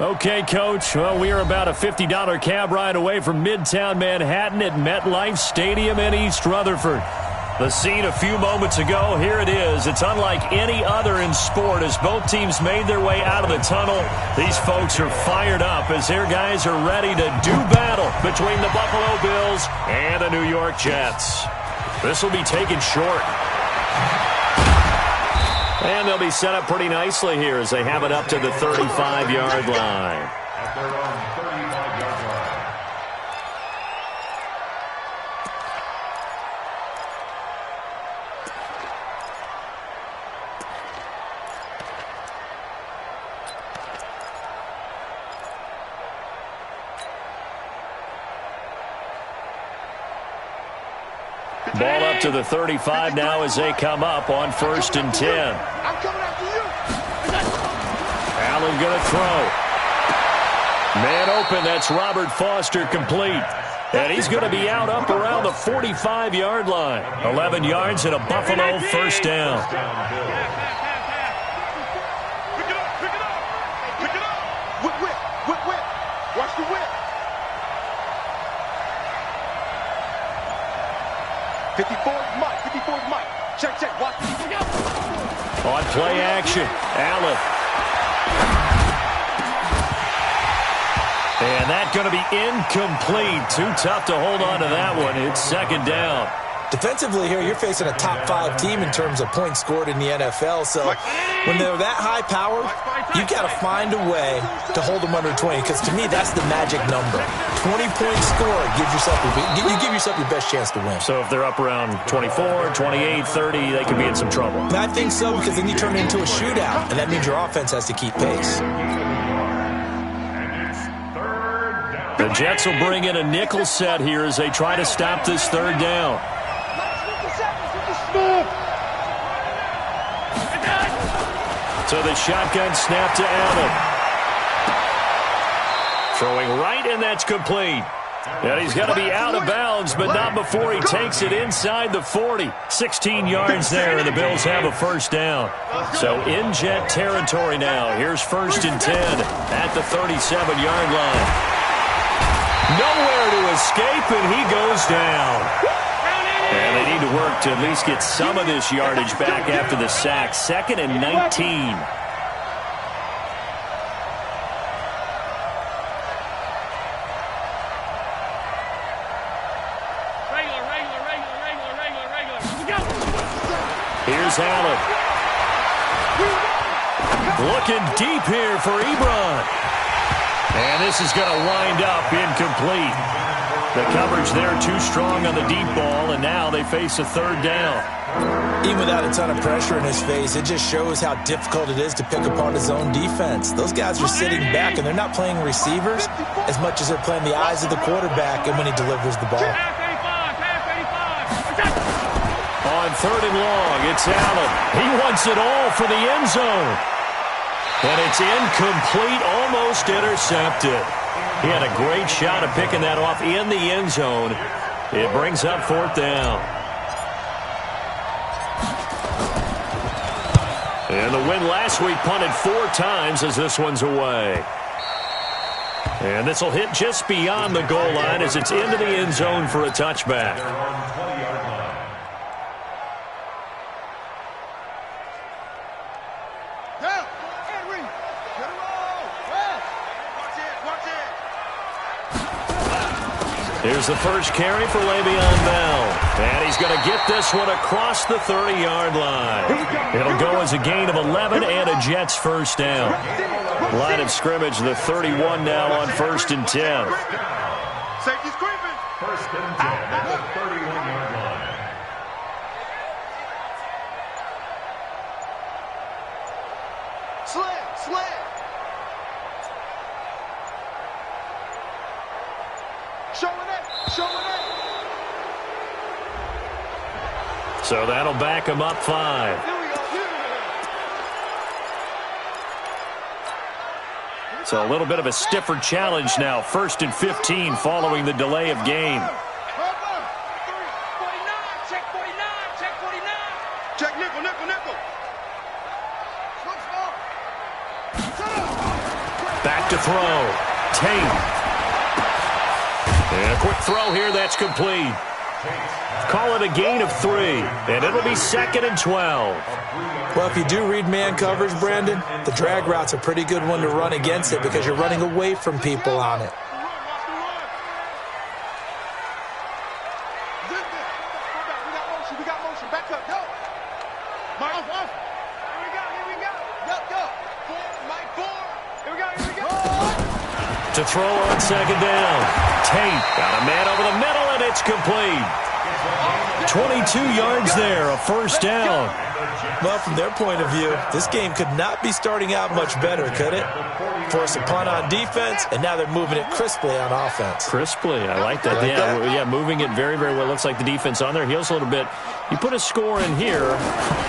Okay, Coach. Well, we are about a $50 cab ride away from Midtown Manhattan at MetLife Stadium in East Rutherford. The scene a few moments ago, here it is. It's unlike any other in sport as both teams made their way out of the tunnel. These folks are fired up as their guys are ready to do battle between the Buffalo Bills and the New York Jets. This will be taken short. And they'll be set up pretty nicely here as they have it up to the 35-yard line. Ball up to the 35 now as they come up on 1st and 10. I'm coming after you. Allen going to throw. Man open, that's Robert Foster complete. And he's going to be out up around the 45-yard line. 11 yards and a Buffalo first down. Pick it up, pick it up. Pick it up. Whip, whip, whip, whip. Watch the whip. 54 is Mike, 54 is Mike. Check, check, watch. On play action, Allen. And that's going to be incomplete. Too tough to hold on to that one. It's 2nd down. Defensively here, you're facing a top-5 team in terms of points scored in the NFL. So when they're that high powered, you've got to find a way to hold them under 20. Because to me, that's the magic number. 20-point score gives yourself you give yourself your best chance to win. So if they're up around 24, 28, 30, they could be in some trouble. And I think so, because then you turn it into a shootout, and that means your offense has to keep pace. The Jets will bring in a nickel set here as they try to stop this 3rd down. So the shotgun snap to Allen. Throwing right, and that's complete. And he's going to be out of bounds, but not before he takes it inside the 40. 16 yards there, and the Bills have a first down. So in Jet territory now. Here's 1st and 10 at the 37-yard line. Nowhere to escape, and he goes down. And they need to work to at least get some of this yardage back after the sack. 2nd and 19. Here's Allen. Looking deep here for Ebron. And this is going to wind up incomplete. The coverage there too strong on the deep ball, and now they face a 3rd down. Even without a ton of pressure in his face, it just shows how difficult it is to pick apart his own defense. Those guys are sitting back, and they're not playing receivers as much as they're playing the eyes of the quarterback and when he delivers the ball. On 3rd and long, it's Allen. He wants it all for the end zone. And it's incomplete, almost intercepted. He had a great shot of picking that off in the end zone. It brings up 4th down. And the win last week punted 4 times as this one's away. And this will hit just beyond the goal line as it's into the end zone for a touchback. Here's the first carry for Le'Veon Bell. And he's going to get this one across the 30-yard line. It'll go as a gain of 11 and a Jets first down. Line of scrimmage, the 31 now on 1st and 10. Safety's creeping. 1st and 10 at the 31-yard line. Slam. Showing it. So that'll back him up 5. So a little bit of a stiffer challenge now. 1st and 15 following the delay of game. Check nickel. Back to throw. Tate. And a quick throw here that's complete. Call it a gain of 3, and it'll be 2nd and 12. Well, if you do read man coverage, Brandon, the drag route's a pretty good one to run against it because you're running away from people on it. We got motion. Back up. Go. Mike. Here we go. Go. Mike 4. Here we go. To throw on 2nd down. Tate got a man over the middle, and it's complete. 22 yards there, a 1st down. Well, from their point of view, this game could not be starting out much better, could it? Force a punt on defense, and now they're moving it crisply on offense. Crisply, I like that. Yeah, moving it very, very well. Looks like the defense on their heels a little bit. You put a score in here,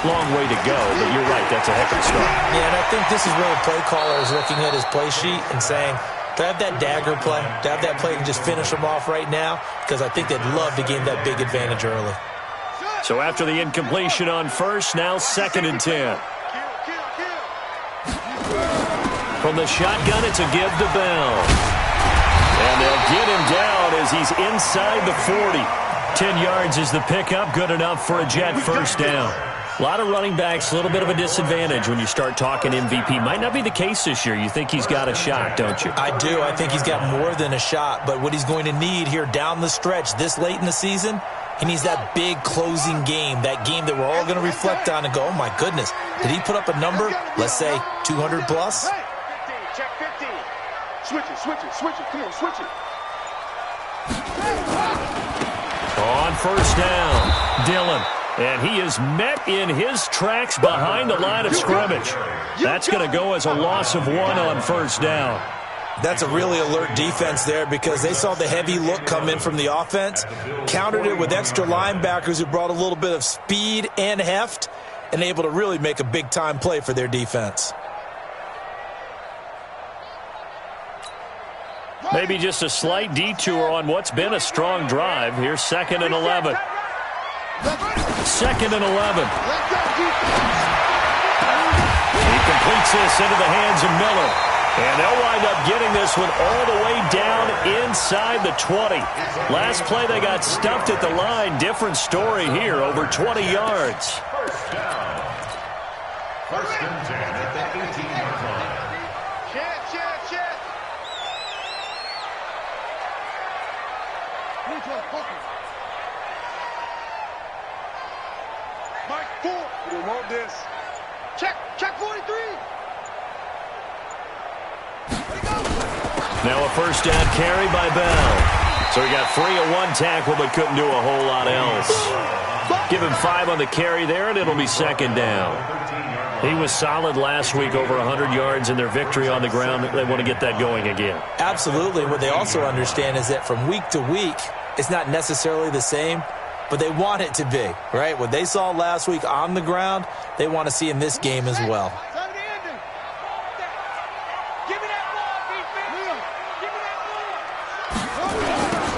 long way to go, but you're right, that's a heck of a start. Yeah, and I think this is where the play caller is looking at his play sheet and saying, to have that dagger play, to have that play and just finish them off right now, because I think they'd love to gain that big advantage early. So after the incompletion on 1st, now 2nd and 10. From the shotgun, it's a give to Bell. And they'll get him down as he's inside the 40. 10 yards is the pickup, good enough for a Jet 1st down. A lot of running backs, a little bit of a disadvantage when you start talking MVP. Might not be the case this year. You think he's got a shot, don't you? I do. I think he's got more than a shot. But what he's going to need here down the stretch this late in the season, he needs that big closing game, that game that we're all going to reflect on and go, oh, my goodness, did he put up a number, let's say, 200 plus? 15, check 15. Switch it. Come on, switch it. On 1st down, Dillon. And he is met in his tracks behind the line of scrimmage. That's going to go as a loss of 1 on 1st down. That's a really alert defense there because they saw the heavy look come in from the offense, countered it with extra linebackers who brought a little bit of speed and heft, and able to really make a big-time play for their defense. Maybe just a slight detour on what's been a strong drive. Here's 2nd and 11. 2nd and 11. He completes this into the hands of Miller. And they'll wind up getting this one all the way down inside the 20. Last play they got stuffed at the line. Different story here, over 20 yards. 1st down. 1st and 10 at the 18-yard line. Check. Mike 4. We don't want this. Check 43. Now a 1st down carry by Bell. So he got free of 1 tackle but couldn't do a whole lot else. Give him 5 on the carry there, and it'll be 2nd down. He was solid last week, over 100 yards in their victory on the ground. They want to get that going again. Absolutely. What they also understand is that from week to week, it's not necessarily the same, but they want it to be, right? What they saw last week on the ground, they want to see in this game as well.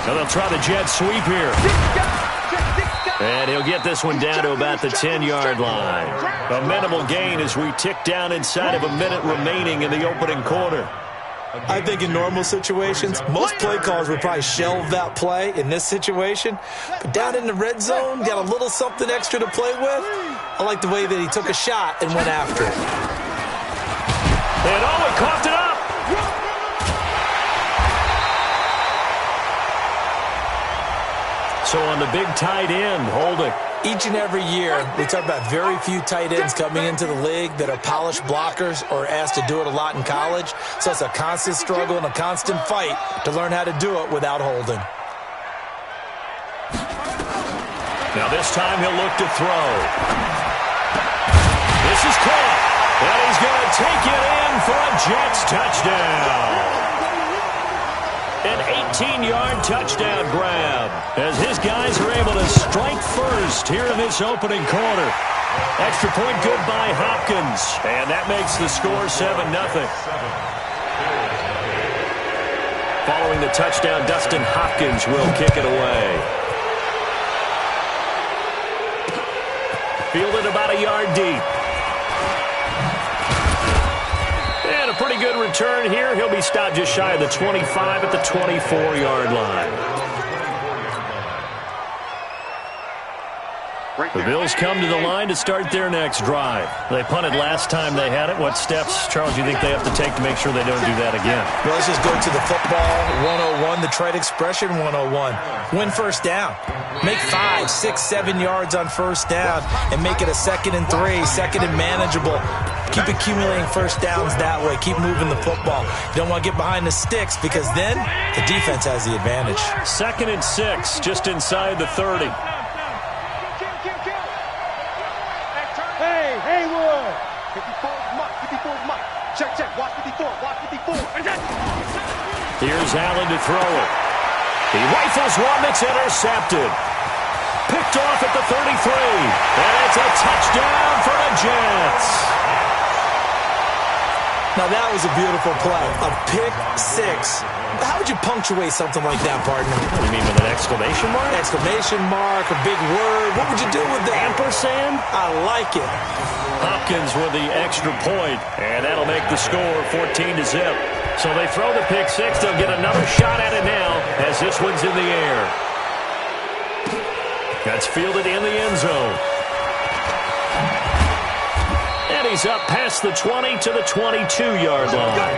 So they'll try the jet sweep here. And he'll get this one down to about the 10-yard line. A minimal gain as we tick down inside of a minute remaining in the opening quarter. I think in normal situations, most play callers would probably shelve that play in this situation. But down in the red zone, got a little something extra to play with. I like the way that he took a shot and went after it. And he coughed it up. So on the big tight end, holding. Each and every year, we talk about very few tight ends coming into the league that are polished blockers or asked to do it a lot in college. So it's a constant struggle and a constant fight to learn how to do it without holding. Now this time he'll look to throw. This is caught. And he's going to take it in for a Jets touchdown. An 18-yard touchdown grab as his guys are able to strike first here in this opening quarter. Extra point good by Hopkins, and that makes the score 7-0. Following the touchdown, Dustin Hopkins will kick it away. Fielded about a yard deep. And a pretty pretty good return here. He'll be stopped just shy of the 25 at the 24-yard line. The Bills come to the line to start their next drive. They punted last time they had it. What steps, Charles, do you think they have to take to make sure they don't do that again? Well, let's just go to the football 101, the trite expression 101. Win first down. Make 5, 6, 7 yards on first down and make it a 2nd and 3, 2nd and manageable. Keep accumulating first downs that way. Keep moving the football. You don't want to get behind the sticks because then the defense has the advantage. 2nd and 6, just inside the 30. Hey, Haywood! 54's Mike, 54's Mike. Check, watch 54, watch 54. Here's Allen to throw it. He rifles one that's intercepted. Picked off at the 33. And it's a touchdown for the Jets. Now that was a beautiful play. A pick six. How would you punctuate something like that, partner? What do you mean, with an exclamation mark? Exclamation mark, a big word. What would you do with that? Ampersand? I like it. Hopkins with the extra point, and that'll make the score 14-0. So they throw the pick six. They'll get another shot at it now as this one's in the air. That's fielded in the end zone. And he's up past the 20 to the 22-yard line.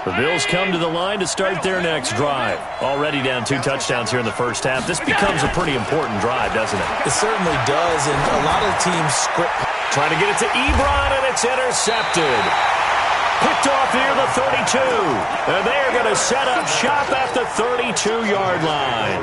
The Bills come to the line to start their next drive. Already down 2 touchdowns here in the first half. This becomes a pretty important drive, doesn't it? It certainly does, and a lot of teams script. Trying to get it to Ebron, and it's intercepted. Picked off near the 32. And they're going to set up shop at the 32-yard line.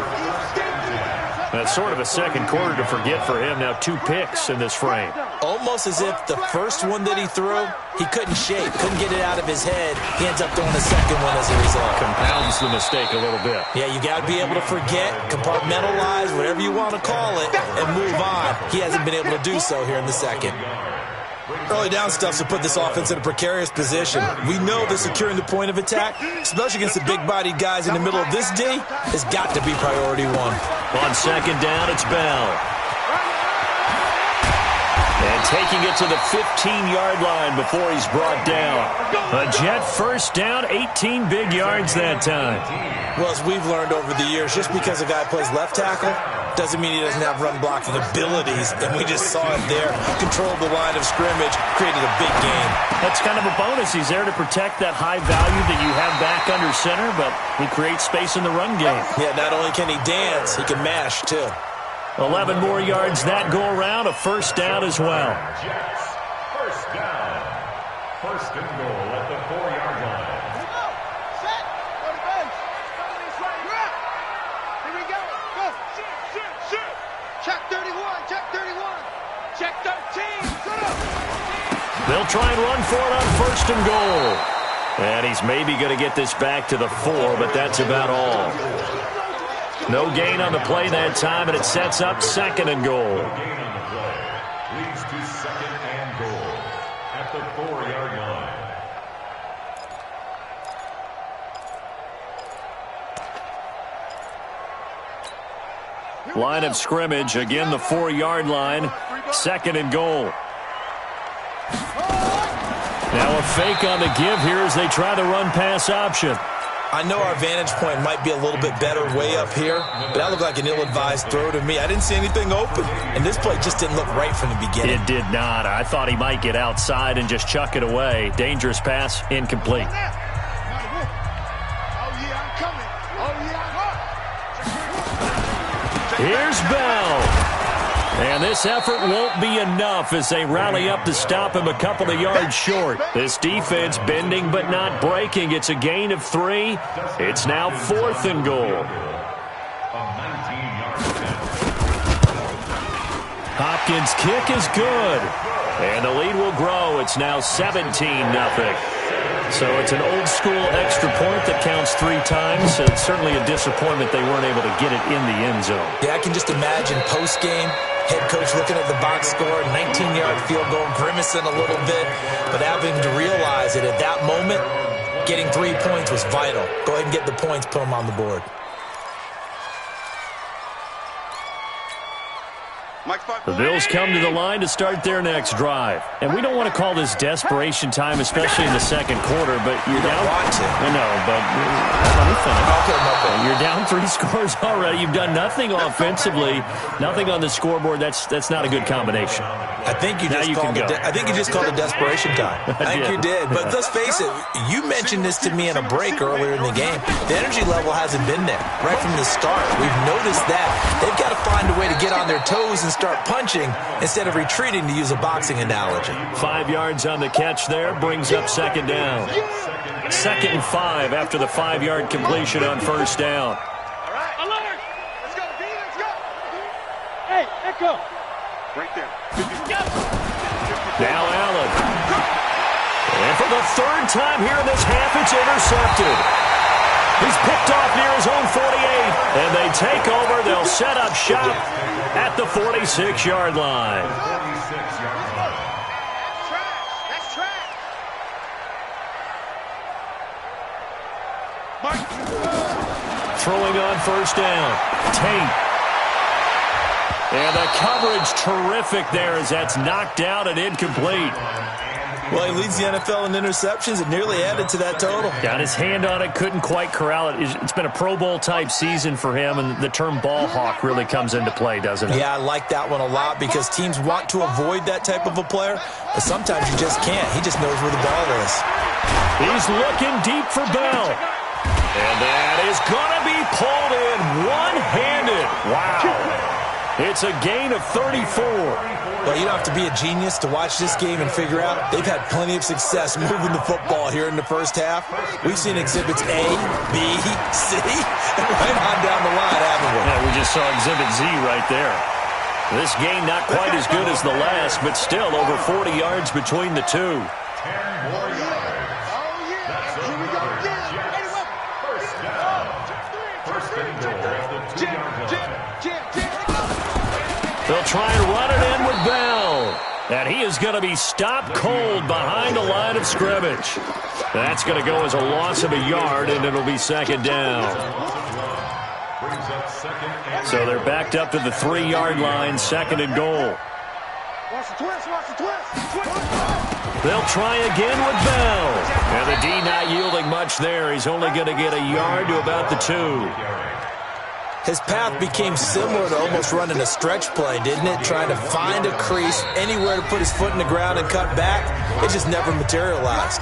That's sort of a second quarter to forget for him. Now 2 picks in this frame. Almost as if the first one that he threw, he couldn't shake, couldn't get it out of his head. He ends up throwing a second one as a result. Compounds the mistake a little bit. Yeah, you got to be able to forget, compartmentalize, whatever you want to call it, and move on. He hasn't been able to do so here in the second. Early down stuff to put this offense in a precarious position. We know that securing the point of attack, especially against the big-bodied guys in the middle of this D, has got to be priority 1. On second down, it's Bell. And taking it to the 15-yard line before he's brought down. A Jet first down, 18 big yards that time. Well, as we've learned over the years, just because a guy plays left tackle doesn't mean he doesn't have run-blocking abilities, and we just saw it there. Controlled the line of scrimmage, created a big game. That's kind of a bonus. He's there to protect that high value that you have back under center, but he creates space in the run game. Yeah, not only can he dance, he can mash, too. 11 more yards that go around, a first down as well. First down. First and goal at the 4-yard line. Set. Go to base. Somebody's right. You're up. Here we go. Go. Shoot. Check 31. Check 31. Check 13. Good up. They'll try and run for it on first and goal. And he's maybe going to get this back to the 4, but that's about all. No gain on the play that time, and it sets up second and goal. No gain on the play. Leads to second and goal at the 4-yard line. Line of scrimmage, again the 4-yard line, second and goal. Now a fake on the give here as they try the run-pass option. I know our vantage point might be a little bit better way up here, but that looked like an ill-advised throw to me. I didn't see anything open, and this play just didn't look right from the beginning. It did not. I thought he might get outside and just chuck it away. Dangerous pass, incomplete. Oh, yeah, I'm coming. Oh, yeah, I'm up. Here's Bell. And this effort won't be enough as they rally up to stop him a couple of yards short. This defense bending but not breaking. It's a gain of 3. It's now 4th and goal. Hopkins' kick is good. And the lead will grow. It's now 17-0. So it's an old-school extra point that counts 3 times. It's certainly a disappointment they weren't able to get it in the end zone. Yeah, I can just imagine post-game, head coach looking at the box score, 19-yard field goal, grimacing a little bit, but having to realize that at that moment, getting 3 points was vital. Go ahead and get the points, put them on the board. The Bills come to the line to start their next drive. And we don't want to call this desperation time, especially in the second quarter, but you're down. Want to. I know, but let me finish. Okay. You're down 3 scores already. You've done nothing offensively, nothing on the scoreboard. That's not a good combination. I think you just called it desperation time. I think you did. But let's face it, you mentioned this to me in a break earlier in the game. The energy level hasn't been there right from the start. We've noticed that. They've got to find a way to get on their toes and start punching instead of retreating, to use a boxing analogy. 5 yards on the catch there, brings up second down. 2nd and 5 after the 5-yard completion on first down. All right. Alert. Let's go, D. Let's go. Hey, Echo. Right there. Now Allen. And for the 3rd time here in this half, it's intercepted. He's picked off near his own 48. And they take over. They'll set up shop at the 46-yard line. That's trash. Throwing on first down. Tate. And the coverage terrific there as that's knocked out and incomplete. Well, he leads the NFL in interceptions. It nearly added to that total. Got his hand on it, couldn't quite corral it. It's been a Pro Bowl-type season for him, and the term ball hawk really comes into play, doesn't it? Yeah, I like that one a lot because teams want to avoid that type of a player, but sometimes you just can't. He just knows where the ball is. He's looking deep for Bell. And that is going to be pulled in one-handed. Wow. It's a gain of 34. Well, you don't have to be a genius to watch this game and figure out they've had plenty of success moving the football here in the first half. We've seen exhibits A, B, C, and right on down the line, haven't we? Yeah, we just saw exhibit Z right there. This game not quite as good as the last, but still over 40 yards between the two. 10 more yards. That's a first down. First and goal at the 2-yard line. They'll try and run it in with Bell. And he is going to be stopped cold behind the line of scrimmage. That's going to go as a loss of a yard, and it'll be second down. So they're backed up to the 3-yard line, 2nd and goal. They'll try again with Bell. And the D not yielding much there. He's only going to get a yard to about the 2. His path became similar to almost running a stretch play, didn't it? Trying to find a crease, anywhere to put his foot in the ground and cut back. It just never materialized.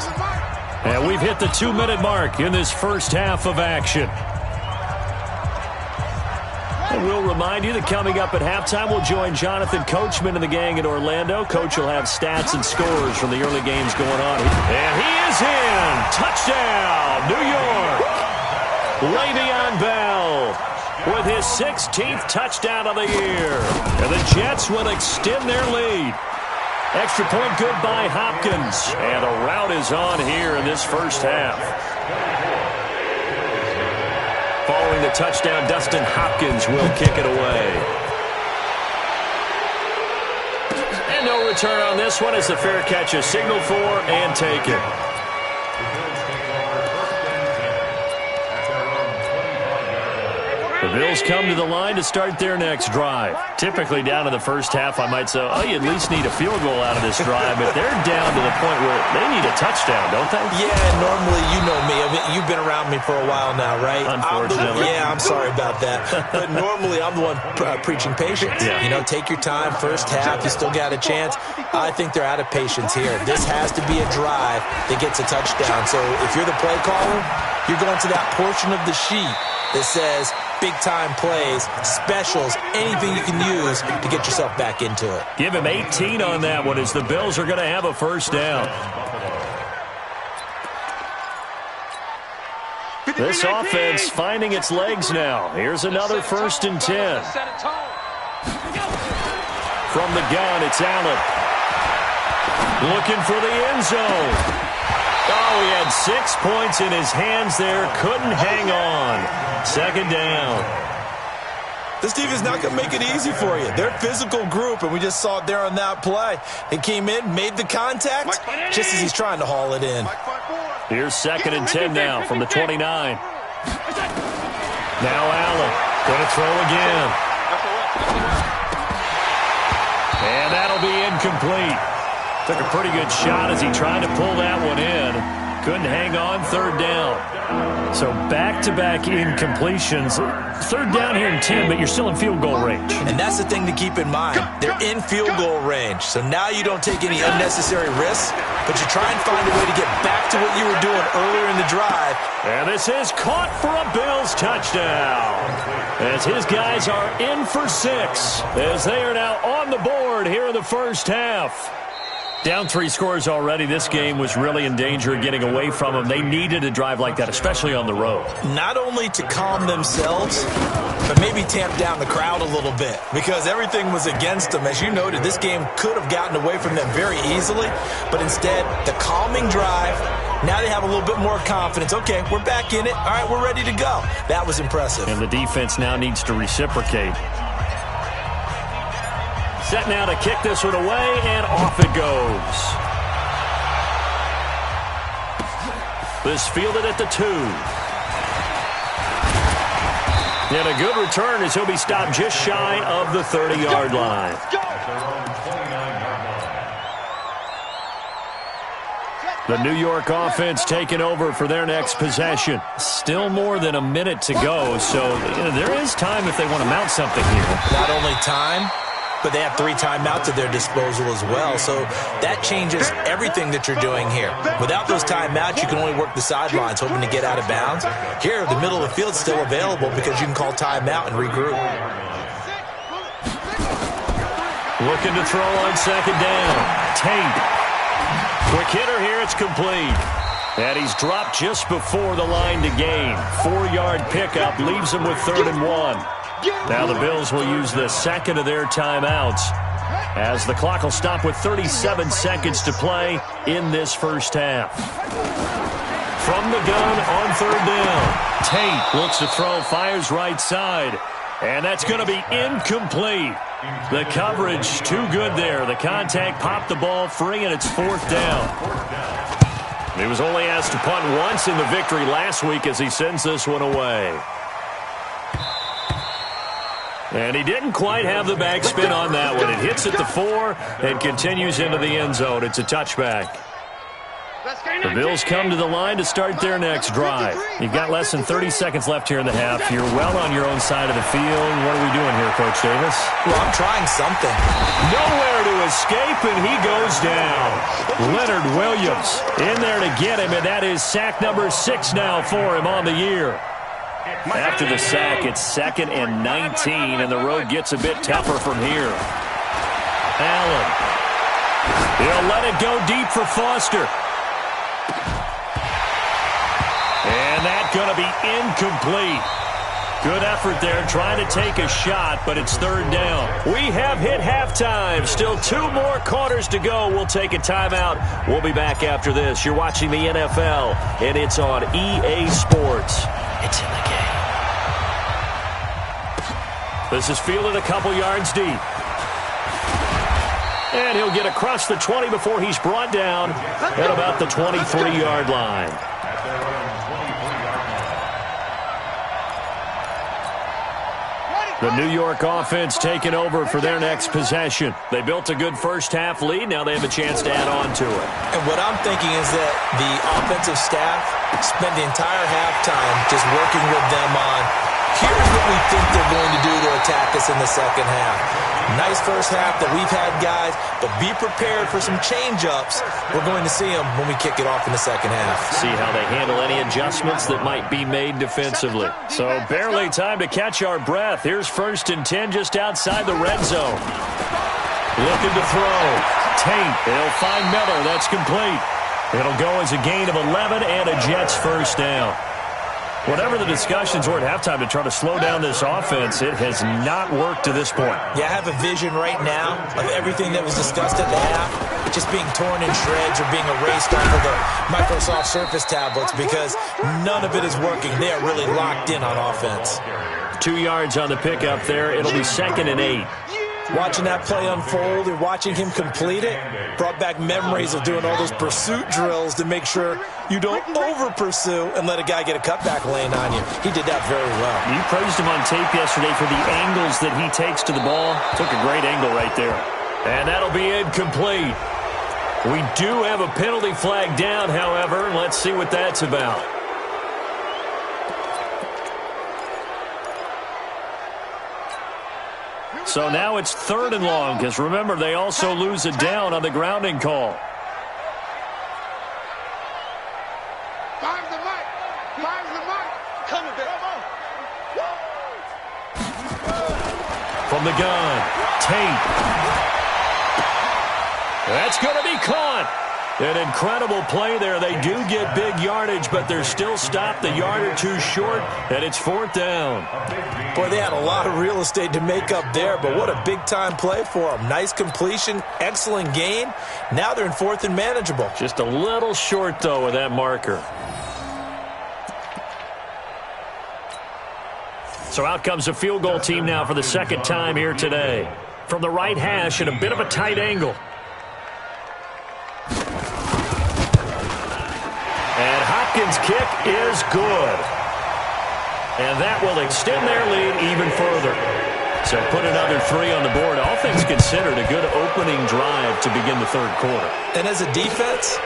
And we've hit the 2-minute mark in this first half of action. And we'll remind you that coming up at halftime, we'll join Jonathan Coachman and the gang in Orlando. Coach will have stats and scores from the early games going on. And he is in. Touchdown, New York. Le'Veon Bell with his 16th touchdown of the year. And the Jets will extend their lead. Extra point good by Hopkins. And the route is on here in this first half. Following the touchdown, Dustin Hopkins will kick it away. And no return on this one as the fair catch is signaled for and taken. The Bills come to the line to start their next drive. Typically down in the first half, I might say, oh, you at least need a field goal out of this drive. But they're down to the point where they need a touchdown, don't they? Yeah, normally, you know me. I mean, you've been around me for a while now, right? Unfortunately. I'm sorry about that. But normally, I'm the one preaching patience. Yeah. You know, take your time. First half, you still got a chance. I think they're out of patience here. This has to be a drive that gets a touchdown. So if you're the play caller, you're going to that portion of the sheet that says big-time plays, specials, anything you can use to get yourself back into it. Give him 18 on that one as the Bills are going to have a first down. This offense finding its legs now. Here's another 1st and 10. From the gun, it's Allen. Looking for the end zone. Oh, he had 6 points in his hands there. Couldn't hang on. 2nd down. This team is not going to make it easy for you. They're a physical group, and we just saw it there on that play. He came in, made the contact, just as he's trying to haul it in. Here's 2nd and 10 now from the 29. Now Allen going to throw again. And that'll be incomplete. Took a pretty good shot as he tried to pull that one in. Couldn't hang on, third down. So back-to-back incompletions. Third down here and 10, but you're still in field goal range. And that's the thing to keep in mind. They're in field goal range. So now you don't take any unnecessary risks, but you try and find a way to get back to what you were doing earlier in the drive. And this is caught for a Bills touchdown. As his guys are in for 6, as they are now on the board here in the first half. Down 3 scores already. This game was really in danger of getting away from them. They needed a drive like that, especially on the road. Not only to calm themselves, but maybe tamp down the crowd a little bit because everything was against them. As you noted, this game could have gotten away from them very easily, but instead, the calming drive, now they have a little bit more confidence. Okay, we're back in it. All right, we're ready to go. That was impressive. And the defense now needs to reciprocate. Set now to kick this one away, and off it goes. This fielded at the 2. And a good return as he'll be stopped just shy of the 30-yard line. The New York offense taking over for their next possession. Still more than a minute to go, so there is time if they want to mount something here. Not only time, but they have 3 timeouts at their disposal as well. So that changes everything that you're doing here. Without those timeouts, you can only work the sidelines, hoping to get out of bounds. Here, the middle of the field is still available because you can call timeout and regroup. Looking to throw on second down. Tate. Quick hitter here, it's complete. And he's dropped just before the line to gain. 4-yard pickup leaves him with 3rd and 1. Now the Bills will use the second of their timeouts as the clock will stop with 37 seconds to play in this first half. From the gun on 3rd down. Tate looks to throw, fires right side. And that's going to be incomplete. The coverage too good there. The contact popped the ball free, and it's 4th down. He was only asked to punt once in the victory last week as he sends this one away. And he didn't quite have the backspin on that one. It hits at the 4 and continues into the end zone. It's a touchback. The Bills come to the line to start their next drive. You've got less than 30 seconds left here in the half. You're well on your own side of the field. What are we doing here, Coach Davis? Well, I'm trying something. Nowhere to escape, and he goes down. Leonard Williams in there to get him, and that is sack number 6 now for him on the year. After the sack, it's 2nd and 19, and the road gets a bit tougher from here. Allen. He'll let it go deep for Foster. And that's going to be incomplete. Good effort there, trying to take a shot, but it's 3rd down. We have hit halftime. Still 2 more quarters to go. We'll take a timeout. We'll be back after this. You're watching the NFL, and it's on EA Sports. It's in the game. This is fielded a couple yards deep. And he'll get across the 20 before he's brought down at about the 23-yard line. The New York offense taking over for their next possession. They built a good first-half lead. Now they have a chance to add on to it. And what I'm thinking is that the offensive staff spent the entire halftime just working with them on, here's what we think they're going to do to attack us in the second half. Nice first half that we've had, guys, but be prepared for some change-ups. We're going to see them when we kick it off in the second half. See how they handle any adjustments that might be made defensively. So barely time to catch our breath. Here's 1st and 10 just outside the red zone. Looking to throw. Tate. They'll find Miller. That's complete. It'll go as a gain of 11 and a Jets first down. Whatever the discussions were at halftime to try to slow down this offense, it has not worked to this point. Yeah, I have a vision right now of everything that was discussed at the half just being torn in shreds or being erased off of the Microsoft Surface tablets because none of it is working. They are really locked in on offense. 2 yards on the pickup there. It'll be 2nd and 8. Watching that play unfold and watching him complete it brought back memories of doing all those pursuit drills to make sure you don't over-pursue and let a guy get a cutback lane on you. He did that very well. You praised him on tape yesterday for the angles that he takes to the ball. Took a great angle right there. And that'll be incomplete. We do have a penalty flag down, however. Let's see what that's about. So now it's 3rd and long, because remember, they also lose a down on the grounding call. Fire's the mic. Fire's the mic. Coming, baby. From the gun, Tate. That's going to be caught. An incredible play there. They do get big yardage, but they're still stopped a yard or two short, and it's 4th down. Boy, they had a lot of real estate to make up there, but what a big-time play for them. Nice completion, excellent gain. Now they're in 4th and manageable. Just a little short, though, with that marker. So out comes a field goal team now for the 2nd time here today. From the right hash at a bit of a tight angle. And Hopkins' kick is good. And that will extend their lead even further. So put another 3 on the board. All things considered, a good opening drive to begin the 3rd quarter. And as a defense,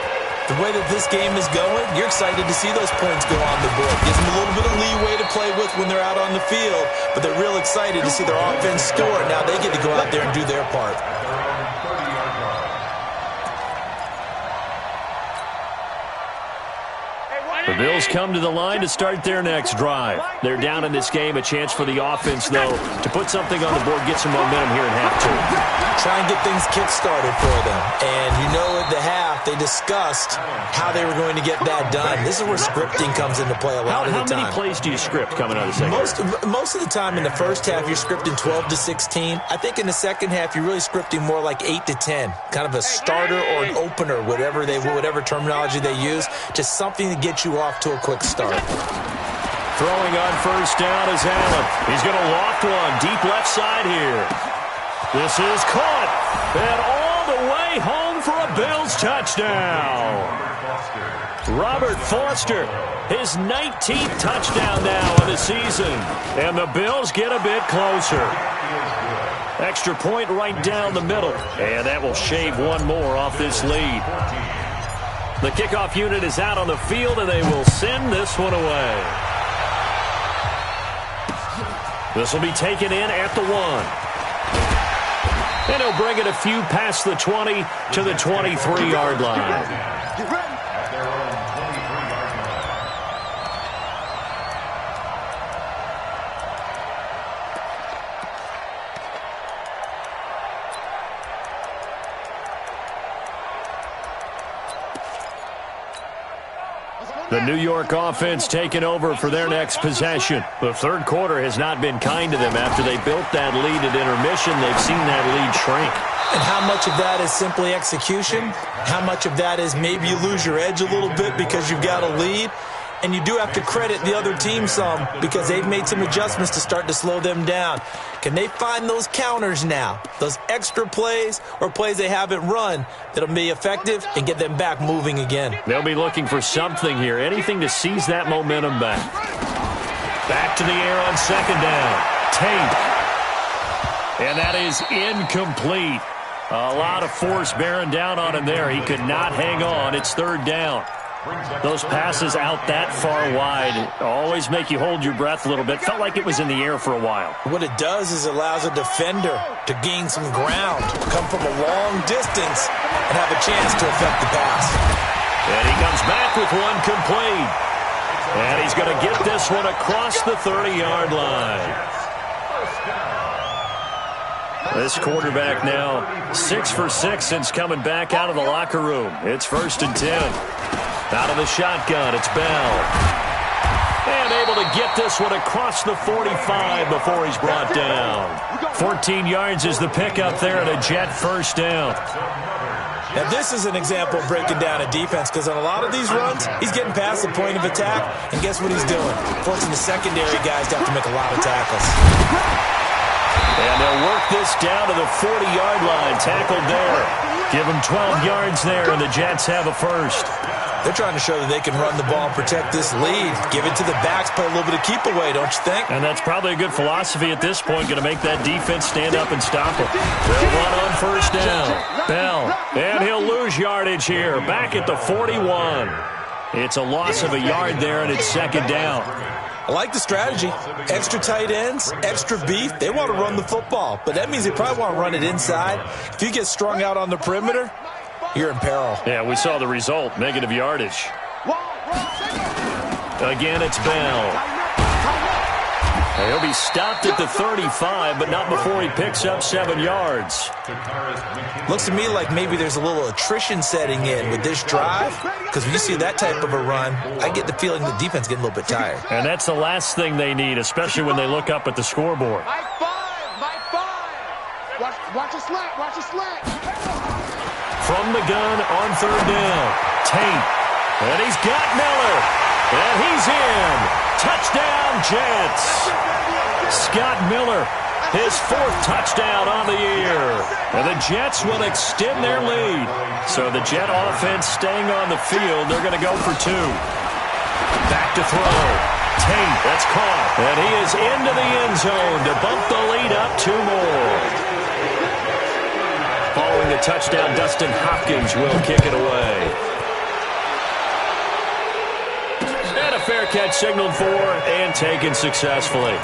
the way that this game is going, you're excited to see those points go on the board. Gives them a little bit of leeway to play with when they're out on the field, but they're real excited to see their offense score. Now they get to go out there and do their part. The Bills come to the line to start their next drive. They're down in this game. A chance for the offense, though, to put something on the board, get some momentum here in half 2. Try and get things kick-started for them. And you know at the half, they discussed how they were going to get that done. This is where scripting comes into play a lot of the time. How many plays do you script coming out of the second? Most of the time in the first half, you're scripting 12 to 16. I think in the second half, you're really scripting more like 8 to 10. Kind of a starter or an opener, whatever terminology they use. Just something to get you off to a quick start. Throwing on first down is Allen. He's going to loft one deep left side here. This is caught. And all the way home for a Bills touchdown. Robert Foster, his 19th touchdown now of the season. And the Bills get a bit closer. Extra point right down the middle. And that will shave one more off this lead. The kickoff unit is out on the field, and they will send this one away. This will be taken in at the 1. And he'll bring it a few past the 20 to the 23-yard line. Get ready. The New York offense taking over for their next possession. The 3rd quarter has not been kind to them. After they built that lead at intermission, they've seen that lead shrink. And how much of that is simply execution? How much of that is maybe you lose your edge a little bit because you've got a lead? And you do have to credit the other team some because they've made some adjustments to start to slow them down. Can they find those counters now, those extra plays or plays they haven't run that'll be effective and get them back moving again? They'll be looking for something here, anything to seize that momentum back. Back to the air on 2nd down. Tate. And that is incomplete. A lot of force bearing down on him there. He could not hang on. It's 3rd down. Those passes out that far wide always make you hold your breath a little bit. Felt like it was in the air for a while. What it does is it allows a defender to gain some ground, come from a long distance, and have a chance to affect the pass. And he comes back with one complete. And he's going to get this one across the 30-yard line. This quarterback now 6 for 6 since coming back out of the locker room. It's 1st and 10. Out of the shotgun, it's Bell. And able to get this one across the 45 before he's brought down. 14 yards is the pickup there and a Jet 1st down. Now, this is an example of breaking down a defense because on a lot of these runs, he's getting past the point of attack, and guess what he's doing? Forcing the secondary guys to have to make a lot of tackles. And they'll work this down to the 40-yard line. Tackled there. Give them 12 yards there, and the Jets have a 1st. They're trying to show that they can run the ball and protect this lead. Give it to the backs, play a little bit of keep away, don't you think? And that's probably a good philosophy at this point, going to make that defense stand up and stop them. They'll run on first down. Bell, and he'll lose yardage here, back at the 41. It's a loss of a yard there, and it's second down. I like the strategy. Extra tight ends, extra beef. They want to run the football, but that means they probably want to run it inside. If you get strung out on the perimeter, you're in peril. Yeah, we saw the result, negative yardage. Again, it's Bell. He'll be stopped at the 35, but not before he picks up 7 yards. Looks to me like maybe there's a little attrition setting in with this drive, because when you see that type of a run, I get the feeling the defense getting a little bit tired. And that's the last thing they need, especially when they look up at the scoreboard. Mike 5. Watch a slant. Watch a slant. From the gun on third down. Tate. And he's got Miller. And he's in. Touchdown, Jets. Scott Miller, his 4th touchdown on the year. And the Jets will extend their lead. So the Jet offense staying on the field. They're going to go for 2. Back to throw. Tate, that's caught. And he is into the end zone to bump the lead up 2 more. Following the touchdown, Dustin Hopkins will kick it away. And a fair catch signaled for and taken successfully.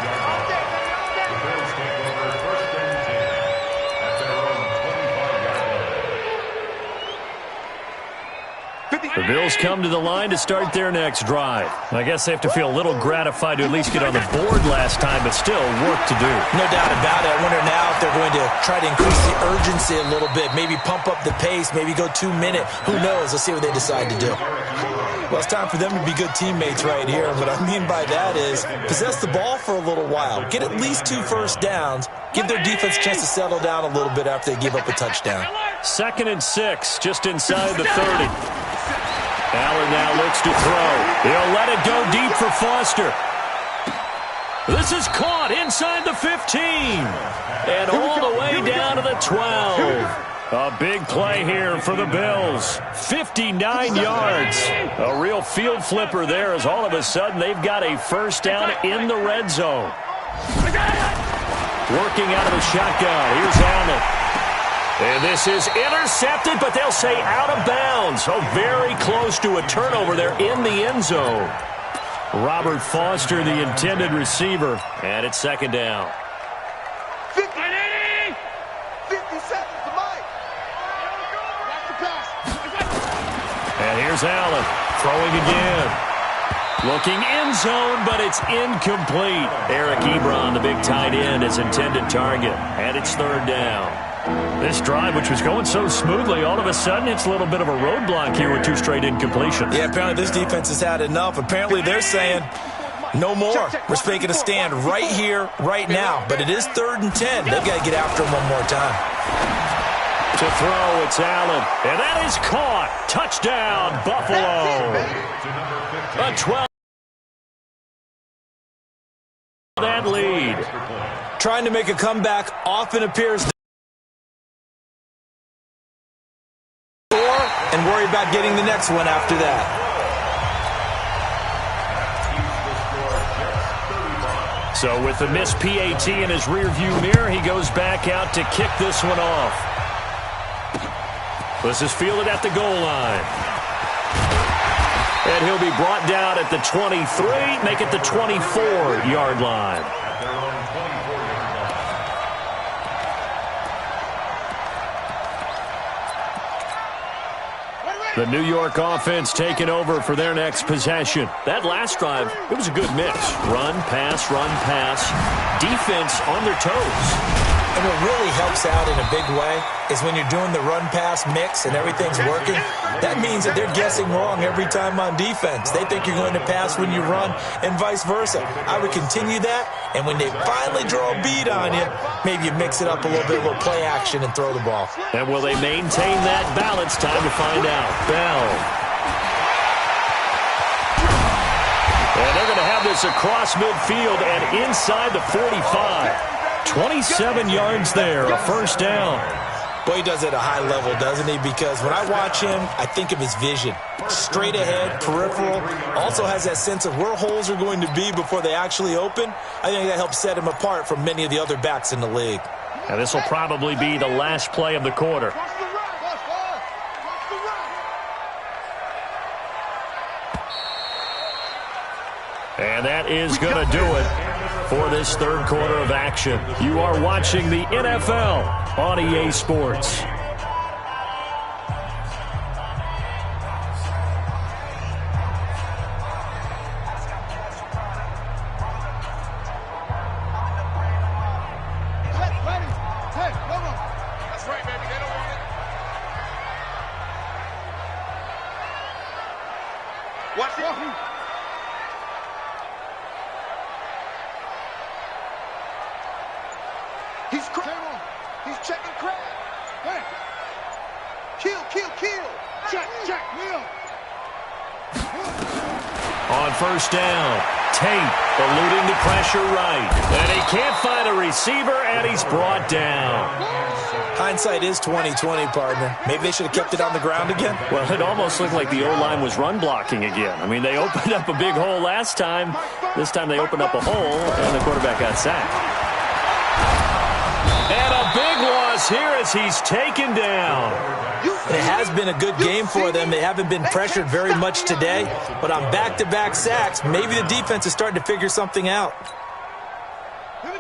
The Bills come to the line to start their next drive. I guess they have to feel a little gratified to at least get on the board last time, but still work to do. No doubt about it. I wonder now if they're going to try to increase the urgency a little bit, maybe pump up the pace, maybe go 2-minute. Who knows? Let's see what they decide to do. Well, it's time for them to be good teammates right here. And what I mean by that is possess the ball for a little while. Get at least 2 first downs. Give their defense a chance to settle down a little bit after they give up a touchdown. 2nd and 6, just inside the 30. Allen now looks to throw. He'll let it go deep for Foster. This is caught inside the 15. And all the way down to the 12. A big play here for the Bills. 59 yards. A real field flipper there as all of a sudden they've got a first down in the red zone. Working out of the shotgun. Here's Allen. And this is intercepted, but they'll say out of bounds. So very close to a turnover there in the end zone. Robert Foster, the intended receiver. And it's second down. 50 seconds to Mike. Watch the pass. And here's Allen throwing again. Looking end zone, but it's incomplete. Eric Ebron, the big tight end, is intended target. And it's third down. This drive, which was going so smoothly, all of a sudden it's a little bit of a roadblock here with 2 straight incompletions. Yeah, apparently this defense has had enough. Apparently they're saying no more. We're making a stand right here, right now. But it is 3rd and 10. They've got to get after him one more time. To throw, it's Allen. And that is caught. Touchdown, Buffalo. A 12. That lead. Trying to make a comeback often appears and worry about getting the next one after that. So with the missed PAT in his rearview mirror, he goes back out to kick this one off. This is fielded at the goal line. And he'll be brought down at the 23, make it the 24-yard line. The New York offense taking over for their next possession. That last drive, it was a good mix. Run, pass, defense on their toes. And what really helps out in a big way is when you're doing the run-pass mix and everything's working, that means that they're guessing wrong every time on defense. They think you're going to pass when you run and vice versa. I would continue that, and when they finally draw a bead on you, maybe you mix it up a little bit, a little play action, and throw the ball. And will they maintain that balance? Time to find out. Bell. And they're going to have this across midfield and inside the 45. 27 yards there, a first down. Boy, he does it at a high level, doesn't he? Because when I watch him, I think of his vision. Straight ahead, peripheral. Also has that sense of where holes are going to be before they actually open. I think that helps set him apart from many of the other backs in the league. And this will probably be the last play of the quarter. And that is going to do it for this third quarter of action. You are watching the NFL on EA Sports. He's checking crab. Hey. Kill. Check, Neil. On first down, Tate eluding the pressure right. And he can't find a receiver, and he's brought down. Hindsight is 20/20, partner. Maybe they should have kept it on the ground again. Well, it almost looked like the O-line was run blocking again. I mean, they opened up a big hole last time. This time they opened up a hole, and the quarterback got sacked. And a big loss here as he's taken down. It has been a good game for them. They haven't been pressured very much today, but on back-to-back sacks, maybe the defense is starting to figure something out.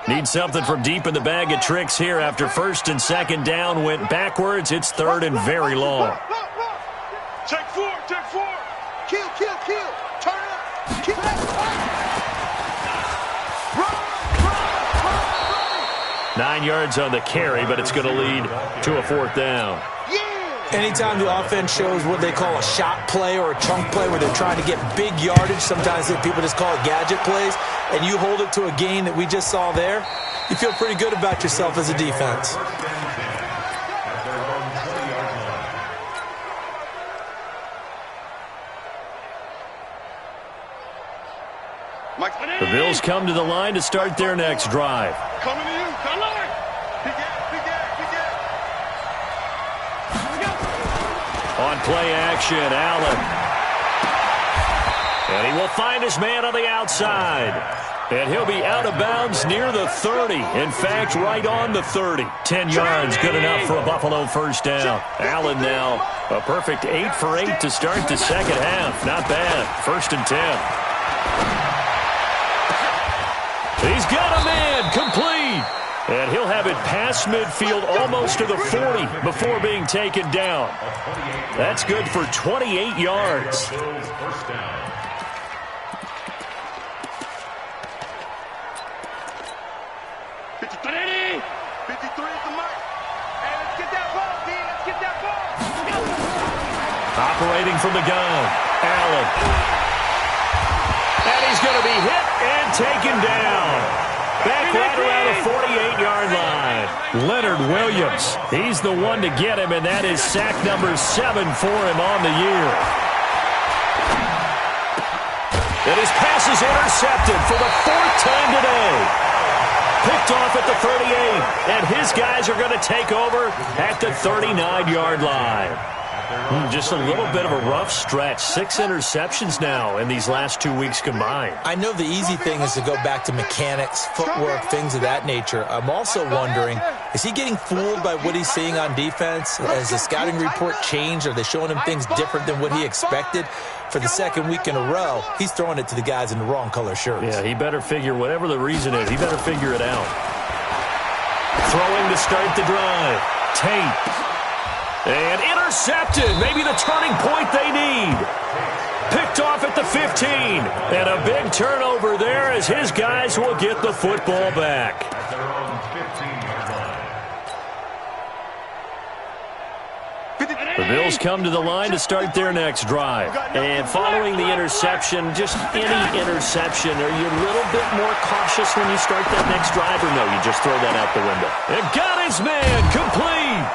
Need something from deep in the bag of tricks here after first and second down went backwards. It's third and very long. Check four. Kill. Turn up. Keep that. 9 yards on the carry, but it's going to lead to a fourth down. Anytime the offense shows what they call a shot play or a chunk play where they're trying to get big yardage, sometimes people just call it gadget plays, and you hold it to a gain that we just saw there, you feel pretty good about yourself as a defense. The Bills come to the line to start their next drive. Coming to you. Come on. Big gap. On play action, Allen. And he will find his man on the outside. And he'll be out of bounds near the 30. In fact, right on the 30. 10 yards, good enough for a Buffalo first down. Allen now, a perfect 8 for 8 to start the second half. Not bad. First and 10. He's got a man, complete. And he'll have it past midfield almost to the 40 before being taken down. That's good for 28 yards. 53 is the mark. Hey, let's get that ball, D. Let's get that ball. Operating from the gun, Allen. And he's going to be hit and taken down. Back right around the 48-yard line. Leonard Williams, he's the one to get him, and that is sack number 7 for him on the year. And his pass is intercepted for the 4th time today. Picked off at the 38, and his guys are going to take over at the 39-yard line. Just a little bit of a rough stretch. 6 interceptions now in these last 2 weeks combined. I know the easy thing is to go back to mechanics, footwork, things of that nature. I'm also wondering, is he getting fooled by what he's seeing on defense? Has the scouting report changed? Are they showing him things different than what he expected? For the second week in a row, he's throwing it to the guys in the wrong color shirts. Yeah, he better figure, whatever the reason is, he better figure it out. Throwing to start the drive. Tate. And intercepted. Maybe the turning point they need. Picked off at the 15. And a big turnover there as his guys will get the football back. The Bills come to the line to start their next drive. And following the interception, just any interception, are you a little bit more cautious when you start that next drive, or no, you just throw that out the window? And got his man complete.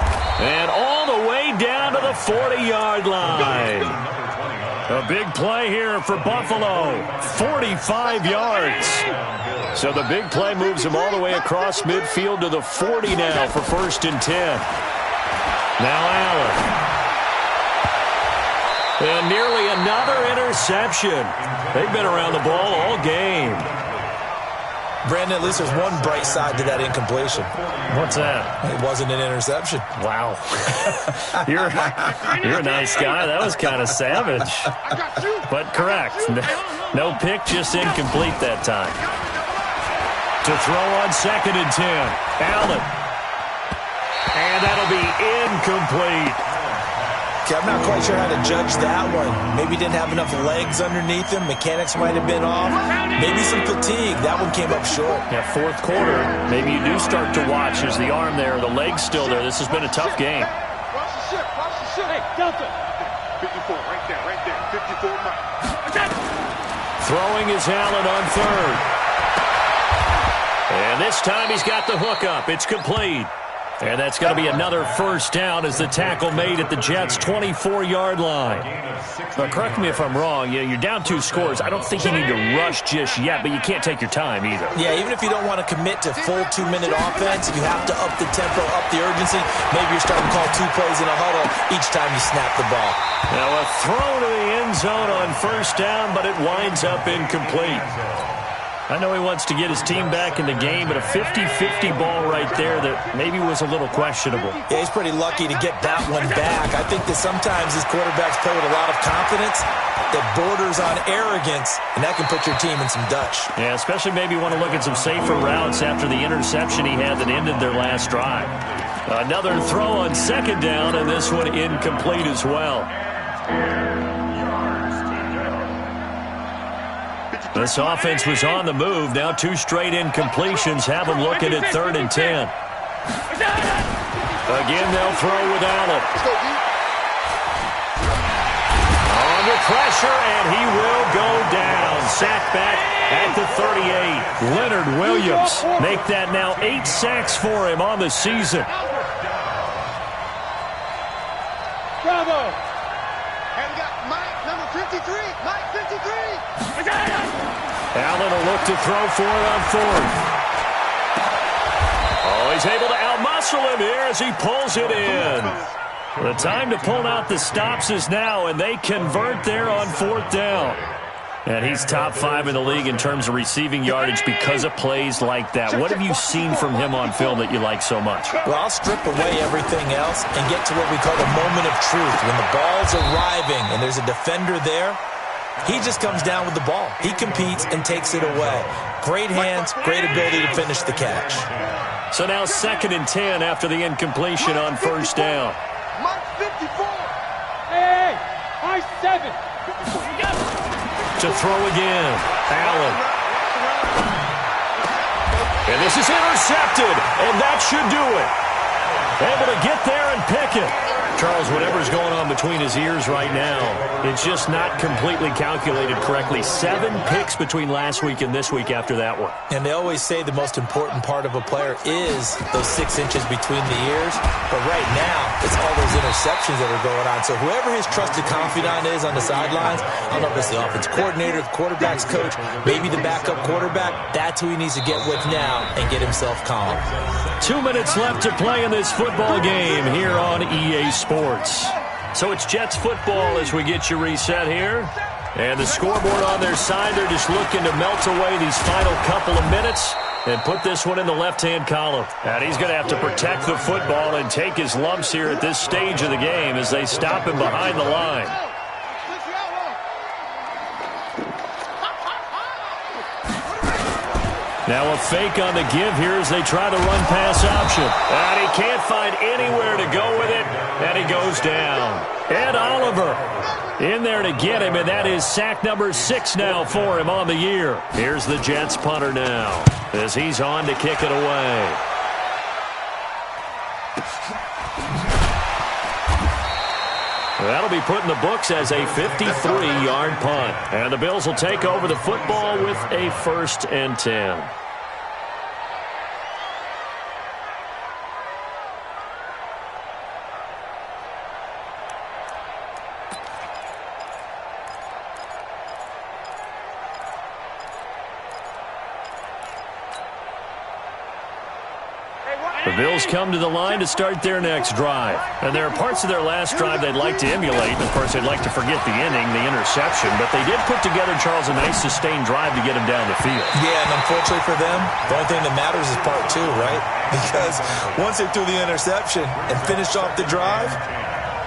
And all the way down to the 40-yard line. A big play here for Buffalo. 45 yards. So the big play moves him all the way across midfield to the 40 now for 1st and 10. Now Allen. And nearly another interception. They've been around the ball all game. Brandon, at least there's one bright side to that incompletion. What's that? It wasn't an interception. Wow. You're a nice guy. That was kind of savage. But correct. No pick, just incomplete that time. To throw on 2nd and 10. Allen. And that'll be incomplete. Okay, I'm not quite sure how to judge that one. Maybe didn't have enough legs underneath him. Mechanics might have been off. Maybe some fatigue. That one came up short. Yeah, 4th quarter, maybe you do start to watch. Is the arm there, the leg's still there? This has been a tough game. Watch the ship. Hey, Delta. 54, right there. 54 miles. Throwing is Allen on 3rd. And this time he's got the hook up. It's complete. And that's going to be another first down as the tackle made at the Jets' 24-yard line. Now, correct me if I'm wrong. You're down 2 scores. I don't think you need to rush just yet, but you can't take your time either. Yeah, even if you don't want to commit to full 2-minute offense, you have to up the tempo, up the urgency. Maybe you're starting to call 2 plays in a huddle each time you snap the ball. Now a throw to the end zone on first down, but it winds up incomplete. I know he wants to get his team back in the game, but a 50-50 ball right there that maybe was a little questionable. Yeah, he's pretty lucky to get that one back. I think that sometimes these quarterbacks play with a lot of confidence that borders on arrogance, and that can put your team in some Dutch. Yeah, especially maybe want to look at some safer routes after the interception he had that ended their last drive. Another throw on 2nd down, and this one incomplete as well. This offense was on the move. Now 2 straight incompletions have them looking at 3rd and 10. Again, they'll throw with Allen. Under pressure, and he will go down. Sacked back at the 38. Leonard Williams make that now 8 sacks for him on the season. Bravo. And we got Mike, number 53. Mike, 53. Allen will look to throw for it on 4th. Oh, he's able to outmuscle him here as he pulls it in. The time to pull out the stops is now, and they convert there on 4th down. And he's top 5 in the league in terms of receiving yardage because of plays like that. What have you seen from him on film that you like so much? Well, I'll strip away everything else and get to what we call the moment of truth. When the ball's arriving and there's a defender there, he just comes down with the ball. He competes and takes it away. Great hands, great ability to finish the catch. So now 2nd and 10 after the incompletion on first down. Mike, 54. Hey, Mike, 7. To throw again, Allen. And this is intercepted, and that should do it. Able to get there and pick it. Charles, whatever's going on between his ears right now, it's just not completely calculated correctly. 7 picks between last week and this week after that one. And they always say the most important part of a player is those 6 inches between the ears. But right now, it's all those interceptions that are going on. So whoever his trusted confidant is on the sidelines, I don't know if it's the offense coordinator, the quarterback's coach, maybe the backup quarterback, that's who he needs to get with now and get himself calm. 2 minutes left to play in this football game here on EA Sports. So it's Jets football as we get you reset here. And the scoreboard on their side, they're just looking to melt away these final couple of minutes and put this one in the left-hand column. And he's going to have to protect the football and take his lumps here at this stage of the game as they stop him behind the line. Now a fake on the give here as they try the run-pass option. And he can't find anywhere to go with it, and he goes down. Ed Oliver in there to get him, and that is sack number 6 now for him on the year. Here's the Jets punter now as he's on to kick it away. That'll be put in the books as a 53-yard punt. And the Bills will take over the football with a 1st and 10. The The Bills come to the line to start their next drive. And there are parts of their last drive they'd like to emulate. And, of course, they'd like to forget the inning, the interception. But they did put together, Charles, a nice sustained drive to get them down the field. Yeah, and unfortunately for them, the only thing that matters is part two, right? Because once they threw the interception and finished off the drive,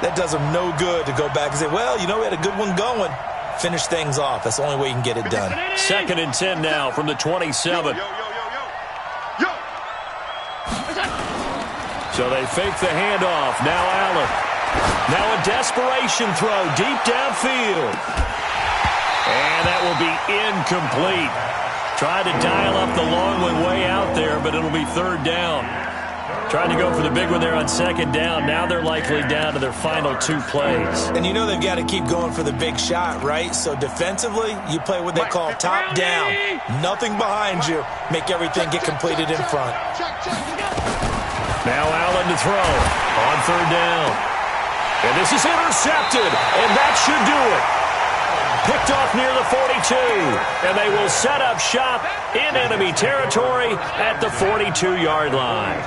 that does them no good to go back and say, well, you know, we had a good one going. Finish things off. That's the only way you can get it done. 2nd and 10 now from the 27. So they fake the handoff. Now Allen. Now a desperation throw deep downfield. And that will be incomplete. Tried to dial up the long one way out there, but it'll be 3rd down. Tried to go for the big one there on 2nd down. Now they're likely down to their final 2 plays. And you know they've got to keep going for the big shot, right? So defensively, you play what they call top down. Nothing behind you. Make everything get completed in front. Now Allen to throw on 3rd down. And this is intercepted, and that should do it. Picked off near the 42, and they will set up shop in enemy territory at the 42-yard line.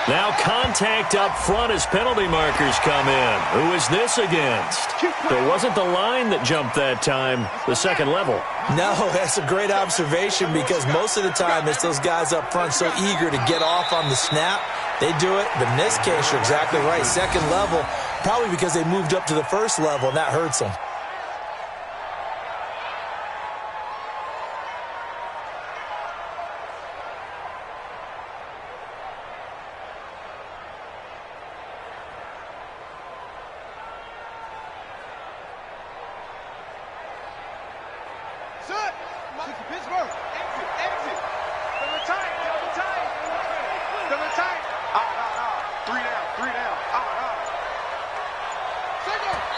Now contact up front as penalty markers come in. Who is this against? It wasn't the line that jumped that time, the second level. No, that's a great observation because most of the time it's those guys up front so eager to get off on the snap. They do it, but in this case, you're exactly right. Second level, probably because they moved up to the first level, and that hurts them.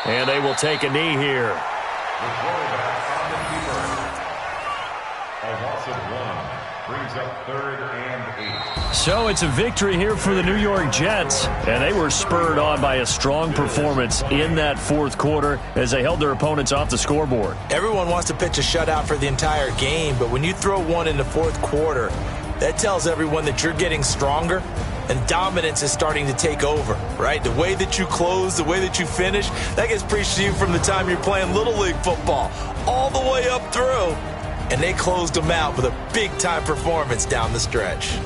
And they will take a knee here. The quarterback on the keeper. A loss of 1 brings up 3rd and 8. So it's a victory here for the New York Jets, and they were spurred on by a strong performance in that 4th quarter as they held their opponents off the scoreboard. Everyone wants to pitch a shutout for the entire game, but when you throw one in the 4th quarter, that tells everyone that you're getting stronger and dominance is starting to take over, right? The way that you close, the way that you finish, that gets preached to you from the time you're playing Little League football all the way up through. And they closed them out with a big-time performance down the stretch.